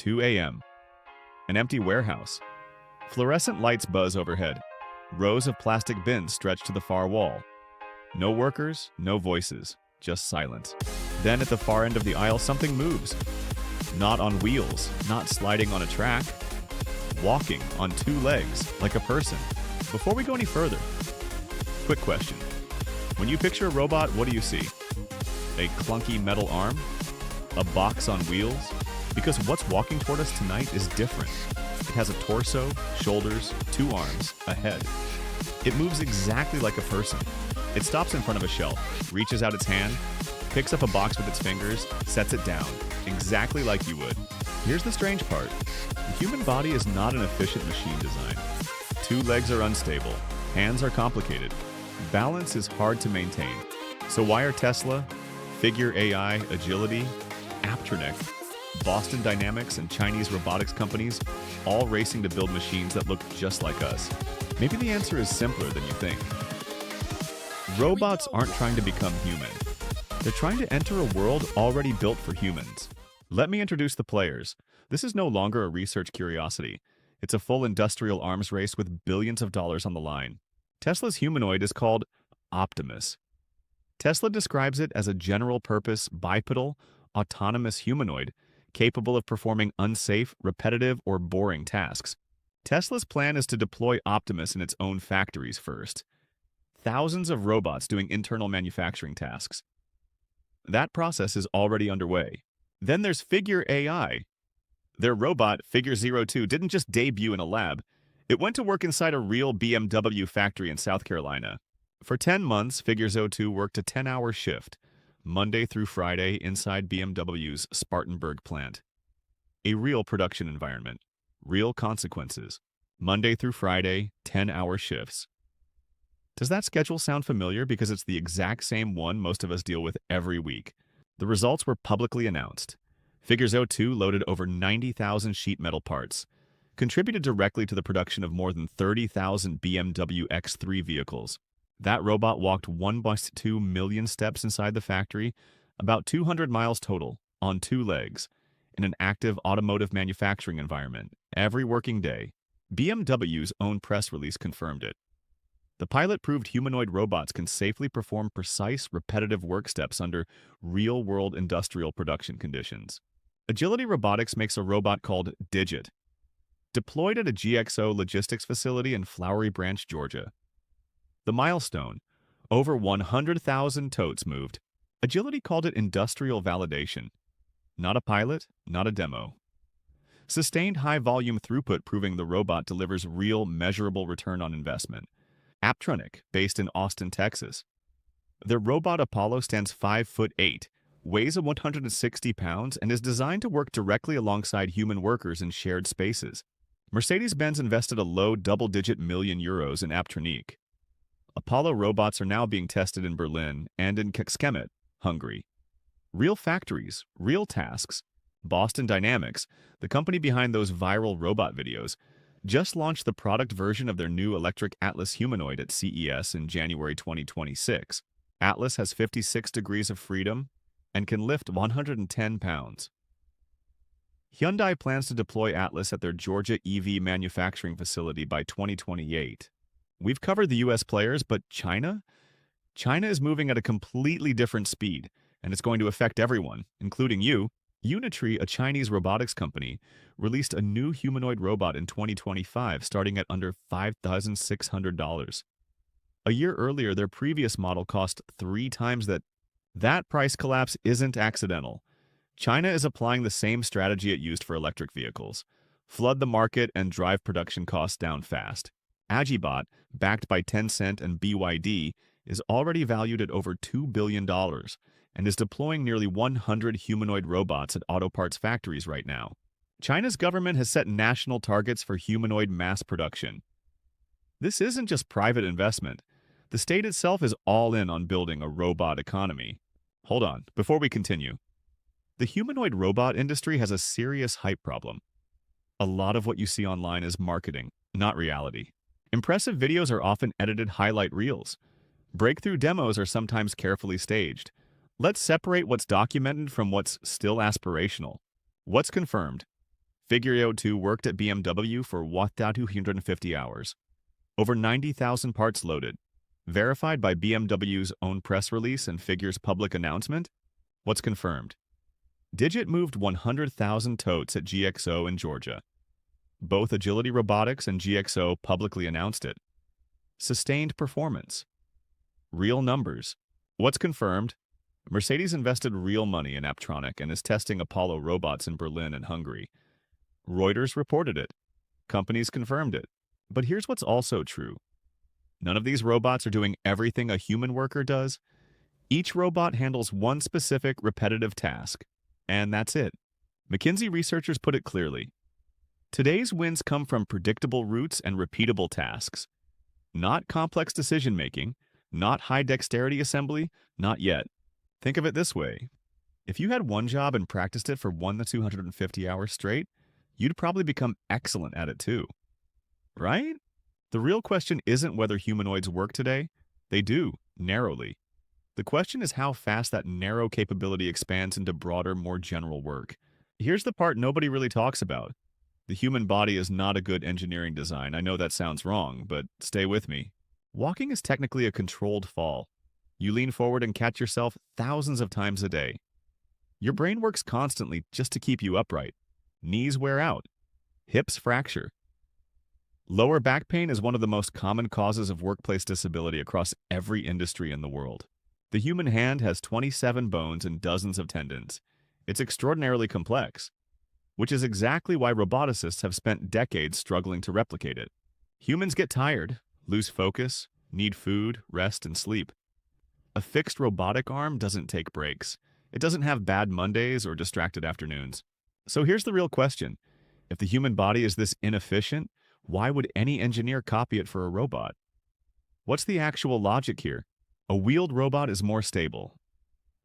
2 a.m. An empty warehouse. Fluorescent lights buzz overhead. Rows of plastic bins stretch to the far wall. No workers, no voices, just silence. Then at the far end of the aisle, something moves. Not on wheels, not sliding on a track. Walking on 2 legs, like a person. Before we go any further, quick question. When you picture a robot, what do you see? A clunky metal arm? A box on wheels? Because what's walking toward us tonight is different. It has a torso, shoulders, 2 arms, a head. It moves exactly like a person. It stops in front of a shelf, reaches out its hand, picks up a box with its fingers, sets it down, exactly like you would. Here's the strange part. The human body is not an efficient machine design. 2 legs are unstable, hands are complicated, balance is hard to maintain. So why are Tesla, Figure AI, Agility, Apptronik, Boston Dynamics, and Chinese robotics companies all racing to build machines that look just like us? Maybe the answer is simpler than you think. Robots aren't trying to become human. They're trying to enter a world already built for humans. Let me introduce the players. This is no longer a research curiosity. It's a full industrial arms race with billions of dollars on the line. Tesla's humanoid is called Optimus. Tesla describes it as a general-purpose, bipedal, autonomous humanoid capable of performing unsafe, repetitive, or boring tasks. Tesla's plan is to deploy Optimus in its own factories first. Thousands of robots doing internal manufacturing tasks. That process is already underway. Then there's Figure AI. Their robot, Figure 02, didn't just debut in a lab. It went to work inside a real BMW factory in South Carolina. For 10 months, Figure 02 worked a 10-hour shift, Monday through Friday, inside BMW's Spartanburg plant. A real production environment. Real consequences. Monday through Friday, 10-hour shifts. Does that schedule sound familiar? Because it's the exact same one most of us deal with every week. The results were publicly announced. Figure 02 loaded over 90,000 sheet metal parts, contributed directly to the production of more than 30,000 BMW X3 vehicles. That robot walked 1.2 million steps inside the factory, about 200 miles total, on 2 legs, in an active automotive manufacturing environment, every working day. BMW's own press release confirmed it. The pilot proved humanoid robots can safely perform precise, repetitive work steps under real-world industrial production conditions. Agility Robotics makes a robot called Digit, deployed at a GXO logistics facility in Flowery Branch, Georgia. The milestone, over 100,000 totes moved. Agility called it industrial validation. Not a pilot, not a demo. Sustained high-volume throughput proving the robot delivers real, measurable return on investment. Apptronik, based in Austin, Texas. Their robot Apollo stands 5'8", weighs 160 pounds, and is designed to work directly alongside human workers in shared spaces. Mercedes-Benz invested a low double-digit million euros in Apptronik. Apollo robots are now being tested in Berlin and in Kecskemét, Hungary. Real factories, real tasks. Boston Dynamics, the company behind those viral robot videos, just launched the product version of their new electric Atlas humanoid at CES in January 2026. Atlas has 56 degrees of freedom and can lift 110 pounds. Hyundai plans to deploy Atlas at their Georgia EV manufacturing facility by 2028. We've covered the US players, but China? China is moving at a completely different speed, and it's going to affect everyone, including you. Unitree, a Chinese robotics company, released a new humanoid robot in 2025 starting at under $5,600. A year earlier, their previous model cost 3 times that. That price collapse isn't accidental. China is applying the same strategy it used for electric vehicles. Flood the market and drive production costs down fast. Agibot, backed by Tencent and BYD, is already valued at over $2 billion and is deploying nearly 100 humanoid robots at auto parts factories right now. China's government has set national targets for humanoid mass production. This isn't just private investment. The state itself is all in on building a robot economy. Hold on, before we continue. The humanoid robot industry has a serious hype problem. A lot of what you see online is marketing, not reality. Impressive videos are often edited highlight reels. Breakthrough demos are sometimes carefully staged. Let's separate what's documented from what's still aspirational. What's confirmed? Figure out who worked at BMW for 1,250 hours. Over 90,000 parts loaded. Verified by BMW's own press release and Figure's public announcement? What's confirmed? Digit moved 100,000 totes at GXO in Georgia. Both Agility Robotics and GXO publicly announced it. Sustained performance. Real numbers. What's confirmed? Mercedes invested real money in Apptronik and is testing Apollo robots in Berlin and Hungary. Reuters reported it. Companies confirmed it. But here's what's also true. None of these robots are doing everything a human worker does. Each robot handles one specific repetitive task. And that's it. McKinsey researchers put it clearly. Today's wins come from predictable routes and repeatable tasks. Not complex decision-making, not high dexterity assembly, not yet. Think of it this way. If you had one job and practiced it for 1 to 250 hours straight, you'd probably become excellent at it too. Right? The real question isn't whether humanoids work today. They do, narrowly. The question is how fast that narrow capability expands into broader, more general work. Here's the part nobody really talks about. The human body is not a good engineering design. I know that sounds wrong, but stay with me. Walking is technically a controlled fall. You lean forward and catch yourself thousands of times a day. Your brain works constantly just to keep you upright. Knees wear out. Hips fracture. Lower back pain is one of the most common causes of workplace disability across every industry in the world. The human hand has 27 bones and dozens of tendons. It's extraordinarily complex, which is exactly why roboticists have spent decades struggling to replicate it. Humans get tired, lose focus, need food, rest, and sleep. A fixed robotic arm doesn't take breaks. It doesn't have bad Mondays or distracted afternoons. So here's the real question. If the human body is this inefficient, why would any engineer copy it for a robot? What's the actual logic here? A wheeled robot is more stable.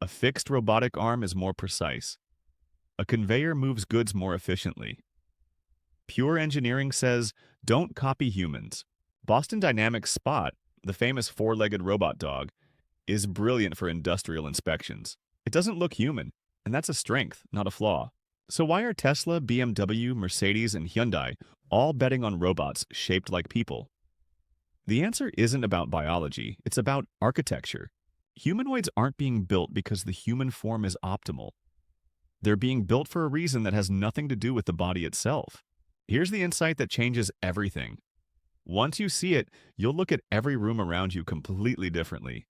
A fixed robotic arm is more precise. A conveyor moves goods more efficiently. Pure engineering says, don't copy humans. Boston Dynamics Spot, the famous four-legged robot dog, is brilliant for industrial inspections. It doesn't look human, and that's a strength, not a flaw. So why are Tesla, BMW, Mercedes, and Hyundai all betting on robots shaped like people? The answer isn't about biology, it's about architecture. Humanoids aren't being built because the human form is optimal. They're being built for a reason that has nothing to do with the body itself. Here's the insight that changes everything. Once you see it, you'll look at every room around you completely differently.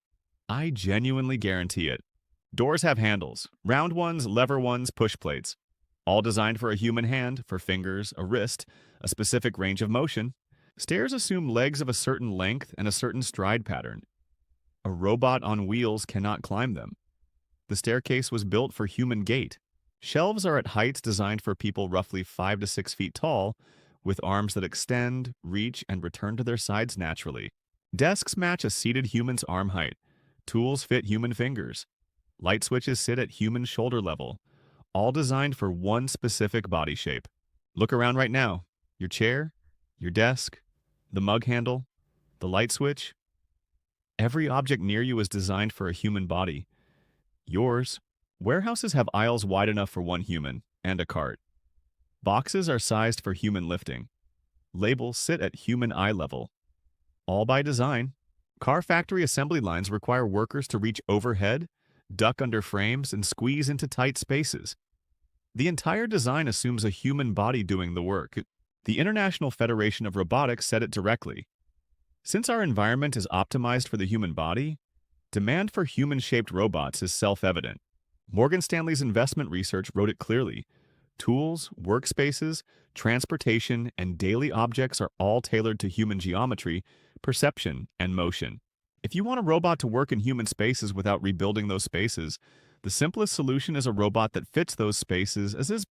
I genuinely guarantee it. Doors have handles, round ones, lever ones, push plates. All designed for a human hand, for fingers, a wrist, a specific range of motion. Stairs assume legs of a certain length and a certain stride pattern. A robot on wheels cannot climb them. The staircase was built for human gait. Shelves are at heights designed for people roughly 5 to 6 feet tall, with arms that extend, reach, and return to their sides naturally. Desks match a seated human's arm height. Tools fit human fingers. Light switches sit at human shoulder level, all designed for one specific body shape. Look around right now. Your chair, your desk, the mug handle, the light switch. Every object near you is designed for a human body. Yours. Warehouses have aisles wide enough for one human and a cart. Boxes are sized for human lifting. Labels sit at human eye level. All by design. Car factory assembly lines require workers to reach overhead, duck under frames, and squeeze into tight spaces. The entire design assumes a human body doing the work. The International Federation of Robotics said it directly. Since our environment is optimized for the human body, demand for human-shaped robots is self-evident. Morgan Stanley's investment research wrote it clearly. Tools, workspaces, transportation, and daily objects are all tailored to human geometry, perception, and motion. If you want a robot to work in human spaces without rebuilding those spaces, the simplest solution is a robot that fits those spaces as is.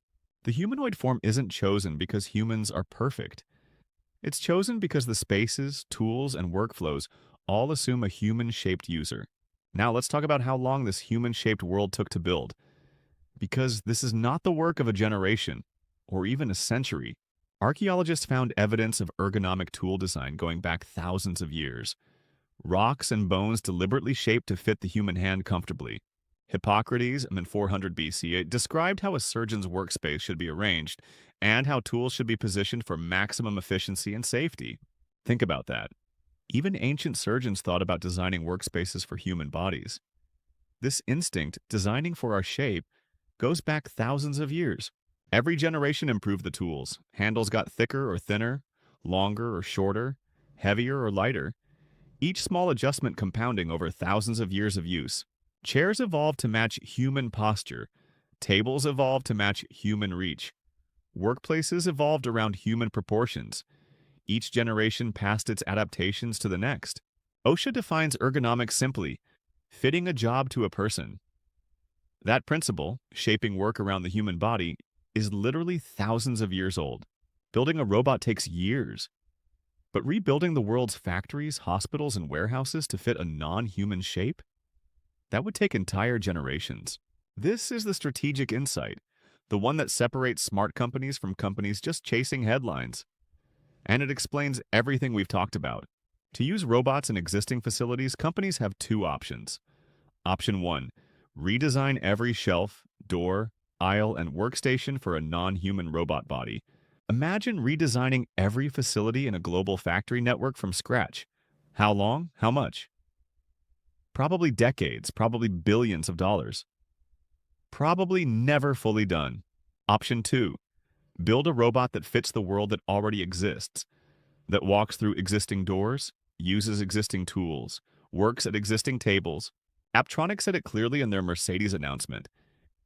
The humanoid form isn't chosen because humans are perfect. It's chosen because the spaces, tools, and workflows all assume a human-shaped user. Now let's talk about how long this human-shaped world took to build. Because this is not the work of a generation, or even a century. Archaeologists found evidence of ergonomic tool design going back thousands of years. Rocks and bones deliberately shaped to fit the human hand comfortably. Hippocrates, in 400 BC, described how a surgeon's workspace should be arranged and how tools should be positioned for maximum efficiency and safety. Think about that. Even ancient surgeons thought about designing workspaces for human bodies. This instinct, designing for our shape, goes back thousands of years. Every generation improved the tools. Handles got thicker or thinner, longer or shorter, heavier or lighter, each small adjustment compounding over thousands of years of use. Chairs evolved to match human posture. Tables evolved to match human reach. Workplaces evolved around human proportions. Each generation passed its adaptations to the next. OSHA defines ergonomics simply: fitting a job to a person. That principle, shaping work around the human body, is literally thousands of years old. Building a robot takes years. But rebuilding the world's factories, hospitals, and warehouses to fit a non-human shape? That would take entire generations. This is the strategic insight, the one that separates smart companies from companies just chasing headlines. And it explains everything we've talked about. To use robots in existing facilities, companies have two options. Option 1, redesign every shelf, door, aisle, and workstation for a non-human robot body. Imagine redesigning every facility in a global factory network from scratch. How long? How much? Probably decades, probably billions of dollars. Probably never fully done. Option 2, build a robot that fits the world that already exists, that walks through existing doors, uses existing tools, works at existing tables. Apptronik said it clearly in their Mercedes announcement.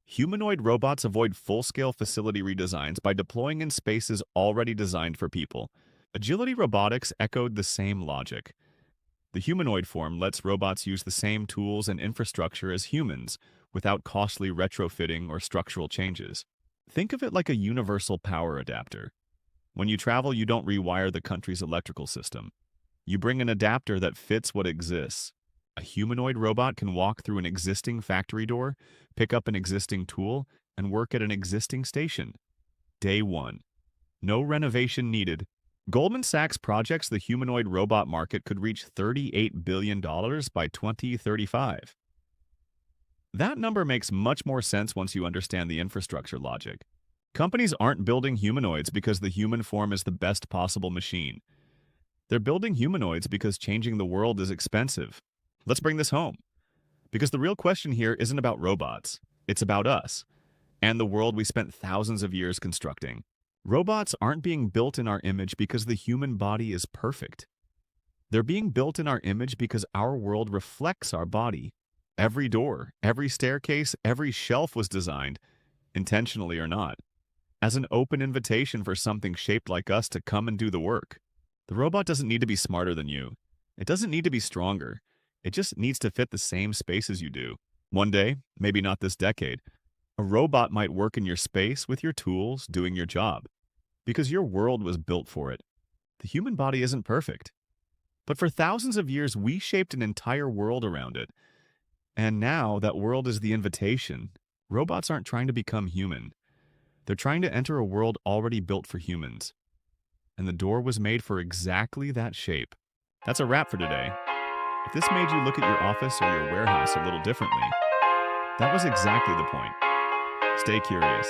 Humanoid robots avoid full-scale facility redesigns by deploying in spaces already designed for people. Agility Robotics echoed the same logic. The humanoid form lets robots use the same tools and infrastructure as humans without costly retrofitting or structural changes. Think of it like a universal power adapter. When you travel, you don't rewire the country's electrical system. You bring an adapter that fits what exists. A humanoid robot can walk through an existing factory door, pick up an existing tool, and work at an existing station. Day 1. No renovation needed. Goldman Sachs projects the humanoid robot market could reach $38 billion by 2035. That number makes much more sense once you understand the infrastructure logic. Companies aren't building humanoids because the human form is the best possible machine. They're building humanoids because changing the world is expensive. Let's bring this home. Because the real question here isn't about robots. It's about us and the world we spent thousands of years constructing. Robots aren't being built in our image because the human body is perfect. They're being built in our image because our world reflects our body. Every door, every staircase, every shelf was designed, intentionally or not, as an open invitation for something shaped like us to come and do the work. The robot doesn't need to be smarter than you. It doesn't need to be stronger. It just needs to fit the same space as you do. One day, maybe not this decade, a robot might work in your space with your tools, doing your job, because your world was built for it. The human body isn't perfect. But for thousands of years, we shaped an entire world around it. And now that world is the invitation. Robots aren't trying to become human. They're trying to enter a world already built for humans. And the door was made for exactly that shape. That's a wrap for today. If this made you look at your office or your warehouse a little differently, that was exactly the point. Stay curious.